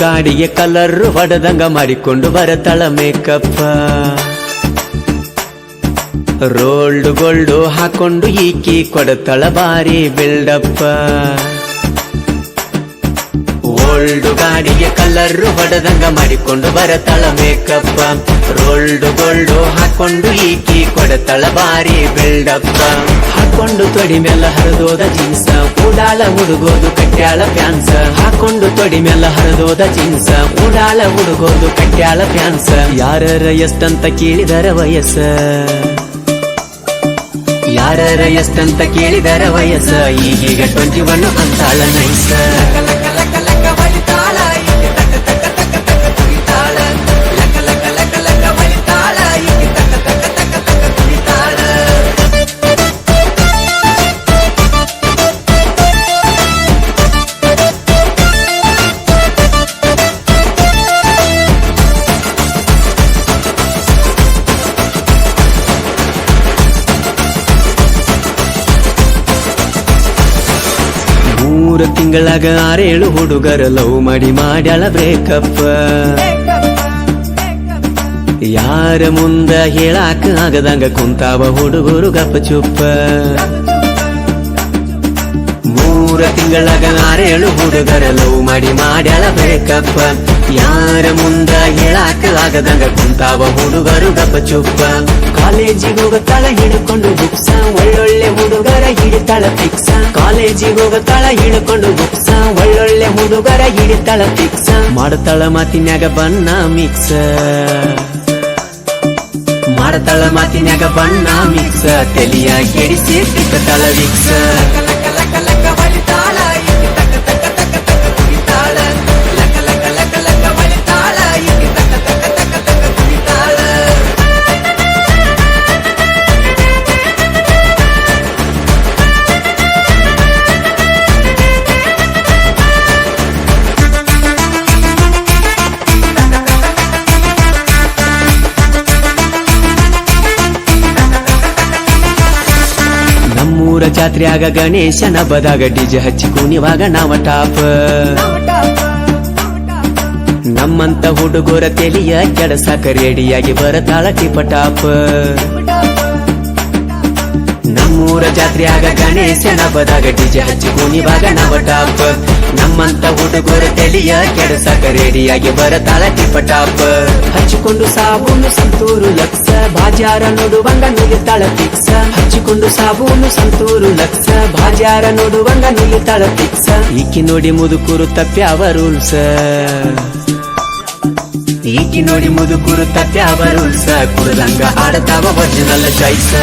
ಗಾಡಿಗೆ ಕಲರ್ ಹೊಡೆದಂಗ ಮಾಡಿಕೊಂಡು ಬರತಳ ಮೇಕಪ್ಪ rolled gold ಹಾಕೊಂಡು ಈಕಿ ಕೊಡತಳ ಬಾರಿ ಬಿಲ್ಡಪ್ಪ ಓಲ್ಡ್ ಗಾಡಿಗೆ ಕಲರ್ ಹೊಡೆದಂಗ ಮಾಡಿಕೊಂಡು ಬರತಳ ಮೇಕಪ್ಪ ರೋಲ್ಡ್ ಗೋಲ್ಡ್ ಹಾಕೊಂಡು ಈಕಿ ಕೊಡತಳ ಬಾರಿ ಬಿಲ್ಡಪ್ಪ ಹಾಕೊಂಡು ತೊಡಿ ಮೇಲೆ ಹರಿದೋದ ಜೀನ್ಸ ಉಡಾಳ ಹುಡುಗೋದು ಕಟ್ಯಾಳ ಪ್ಯಾನ್ಸ ಹಾಕೊಂಡು ತೊಡಿ ಮೇಲೆ ಹರಿದೋದ ಜೀನ್ಸ ಉಡಾಳ ಹುಡುಗೋದು ಕಟ್ಯಾಳ ಪ್ಯಾನ್ಸ ಯಾರರ ಎಷ್ಟಂತ ಕೇಳಿದರ ವಯಸ್ಸ ಯಾರರ ಎಷ್ಟಂತ ಕೇಳಿದರ ವಯಸ್ಸ ಈಗೀಗ 21 ಅಂತಾಳ ನೈಸ ಮೂರು ತಿಂಗಳಾಗ 6-7 ಹುಡುಗರ ಲವ್ ಮಾಡಿ ಮಾಡ್ಯಾಳ ಬ್ರೇಕಪ್ ಯಾರ ಮುಂದ ಹೇಳಾಕ ಆಗದಂಗ ಕುಂತಾವ ಹುಡುಗರು ಗಪ್ಪ ಚುಪ್ಪ 3 ತಿಂಗಳಾಗ 6-7 ಹುಡುಗರ ಲವ್ ಮಾಡಿ ಮಾಡ್ಯಾಳ ಬ್ರೇಕಪ್ ಯಾರ ಮುಂದ ಹೇಳಾಕ ಆಗದಂಗ ಕುಂತಾವ ಹುಡುಗರು ಗಪ್ಪ ಚುಪ್ಪ ಕಾಲೇಜಿಗೆ ಹೋಗತಾಳ ಹಿಡ್ಕೊಂಡು ಬುಕ್ಸ ಒಳ್ಳೊಳ್ಳೆ ಹುಡುಗರ ಹಿಡಿತಾಳ ಫಿಕ್ಸ ಕಾಲೇಜಿಗೆ ಹೋಗತಾಳ ಹಿಡ್ಕೊಂಡು ಬುಕ್ಸ ಒಳ್ಳೊಳ್ಳೆ ಹುಡುಗರ ಹಿಡಿತಾಳ ಫಿಕ್ಸ ಮಾಡತಾಳ ಮಾತಿನ್ಯಾಗ ಬಣ್ಣ ಮಿಕ್ಸ ಮಾಡತಾಳ ಮಾತಿನ್ಯಾಗ ಬಣ್ಣ ಮಿಕ್ಸ ತೆಲಿಯ ಕೆಡಿಸಿ ತಿಕ್ಕತಾಳ ವಿಕ್ಸ ನಮ್ಮೂರ ಜಾತ್ರೆಯಾಗ ಗಣೇಶನ ಬದಾಗ ಡಿಜೆ ಹಚ್ಚಿ ಕುಣಿವಾಗ ನಾವ ಟಾಪ್ ನಮ್ಮಂತ ಹುಡುಗರ ತೆಲಿಯ ಕೆಡಸಾಕ ರೆಡಿಯಾಗಿ ಬರತಾಳ ಟಿಪಟಾಪ್ ನಮ್ಮೂರ ಜಾತ್ರೆಯಾಗ ಗಣೇಶನ ಬದಾಗ ಡಿಜೆ ಹಚ್ಚಿ ಕುಣಿವಾಗ ನಾವ ಟಾಪ್ ನಮ್ಮಂತ ಹುಡುಗರ ತೆಲಿಯ ಕೆಡಸಾಕ ರೆಡಿಯಾಗಿ ಬರತಾಳ ಟಿಪಟಾಪ್ ಹಚ್ಚಿಕೊಂಡು ಸಾಬೂನು ಸಂತೂರು ಲಕ್ಷ ಬಾಜಾರ ನೋಡುವಂಗ ನುಲಿತಾಳ ಫಿಕ್ಸ ಹಚ್ಚಿಕೊಂಡು ಸಾಬೂನು ಸಂತೂರು ಲಕ್ಷ ಬಾಜಾರ ನೋಡುವಂಗ ನುಲಿತಾಳ ಫಿಕ್ಸ ಈಕಿ ನೋಡಿ ಮುದುಕೂರು ತಪ್ಪ್ಯಾವ ರೂಲ್ಸ ಈಕಿ ನೋಡಿ ಮುದುಕೂರು ತಪ್ಪ್ಯಾವ ರೂಲ್ಸ ಕುಡ್ದಂಗ ಆಡತಾವ ಒರಿಜಿನಲ್ ಚಾಯ್ಸ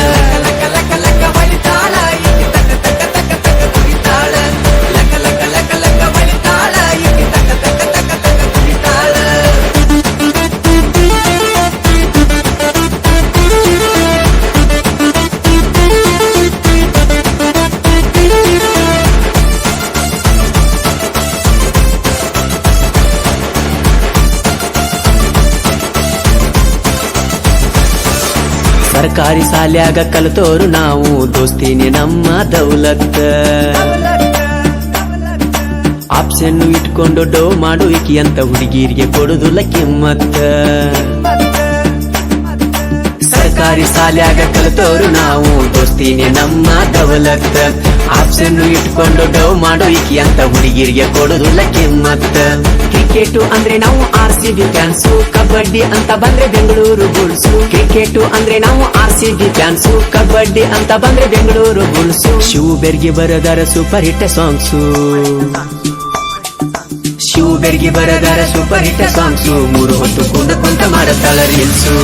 ಸರ್ಕಾರಿ ಶಾಲ್ಯಾಗ ಕಲಿತೋರು ನಾವು ದೋಸ್ತಿನಿ ನಮ್ಮ ದೌಲತ್ ಆಪ್ಷನ್ ಇಟ್ಕೊಂಡು ಡೋ ಮಾಡು ಈಕಿ ಅಂತ ಹುಡುಗಿರಿಗೆ ಕೊಡುದಿಲ್ಲ ಕಿಮ್ಮತ್ತ ಸರ್ಕಾರಿ ಶಾಲ್ಯಾಗ ಕಲಿತೋರು ನಾವು ದೋಸ್ತಿನಿ ನಮ್ಮ ದೌಲತ್ ಆಪ್ಷನ್ ಇಟ್ಕೊಂಡು ಡೋ ಮಾಡು ಈಕಿ ಅಂತ ಹುಡುಗಿರಿಗೆ ಕೊಡುದಿಲ್ಲ ಕಿಮ್ಮತ್ತ ಕ್ರಿಕೆಟ್ ಅಂದ್ರೆ ನಾವು RCB ಫ್ಯಾನ್ಸು ಕಬಡ್ಡಿ ಅಂತ ಬಂದ್ರೆ ಬೆಂಗಳೂರು ಬುಲ್ಸು ಕ್ರಿಕೆಟ್ ಅಂದ್ರೆ ನಾವು RCB ಫ್ಯಾನ್ಸು ಕಬಡ್ಡಿ ಅಂತ ಬಂದ್ರೆ ಬೆಂಗಳೂರು ಬುಲ್ಸು ಶಿವಬೆರ್ಗಿ ಬರದಾರ ಸೂಪರ್ ಹಿಟ್ ಸಾಂಗ್ಸು ಶಿವಬೆರ್ಗಿ ಬರದಾರ ಸೂಪರ್ ಹಿಟ್ ಸಾಂಗ್ಸು 3 ಹೊತ್ತು ಕುಂತ ಮಾಡತಾಳ ರೀಲ್ಸು